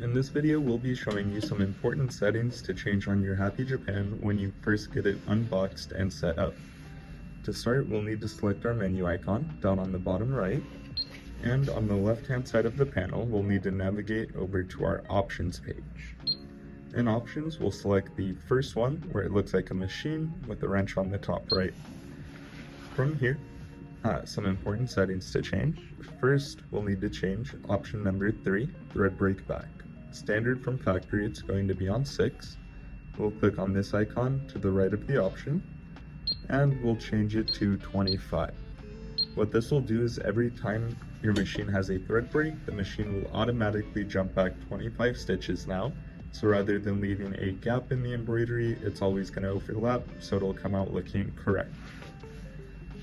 In this video, we'll be showing you some important settings to change on your Happy Japan when you first get it unboxed and set up. To start, we'll need to select our menu icon down on the bottom right, and on the left-hand side of the panel, we'll need to navigate over to our Options page. In Options, we'll select the first one where it looks like a machine with a wrench on the top right. From here, some important settings to change. First, we'll need to change option number 3, thread break back. Standard from factory, it's going to be on 6. We'll click on this icon to the right of the option, and we'll change it to 25. What this will do is every time your machine has a thread break, the machine will automatically jump back 25 stitches now. So rather than leaving a gap in the embroidery, it's always going to overlap, so it'll come out looking correct.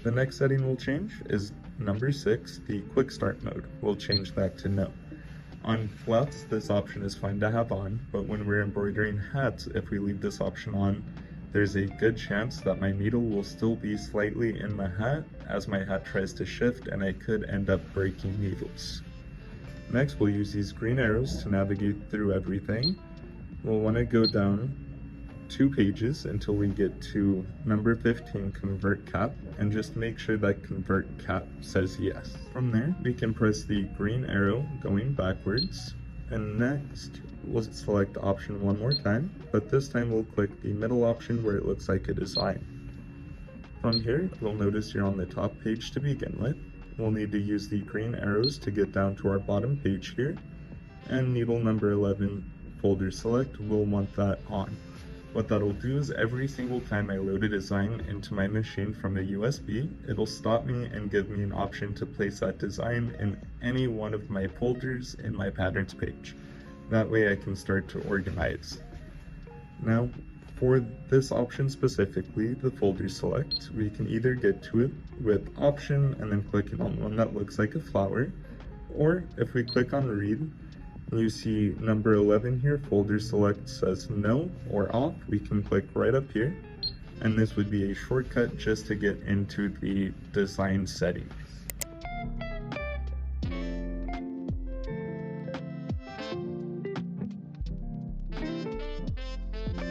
The next setting we'll change is number 6, the quick start mode. We'll change that to no. On flats, this option is fine to have on, but when we're embroidering hats, if we leave this option on, there's a good chance that my needle will still be slightly in the hat as my hat tries to shift, and I could end up breaking needles. Next, we'll use these green arrows to navigate through everything. We'll want to go down 2 pages until we get to number 15, convert cap, and just make sure that convert cap says yes. From there, we can press the green arrow going backwards, and next we'll select option one more time, but this time we'll click the middle option where it looks like a design. From here, we'll notice you're on the top page to begin with. We'll need to use the green arrows to get down to our bottom page here, and needle number 11 folder select, we'll want that on. What that'll do is every single time I load a design into my machine from a USB, it'll stop me and give me an option to place that design in any one of my folders in my patterns page. That way I can start to organize. Now, for this option specifically, the folder select, we can either get to it with option and then clicking on one that looks like a flower, or if we click on read, you see number 11 here, folder select says no or off, we can click right up here, and this would be a shortcut just to get into the design setting.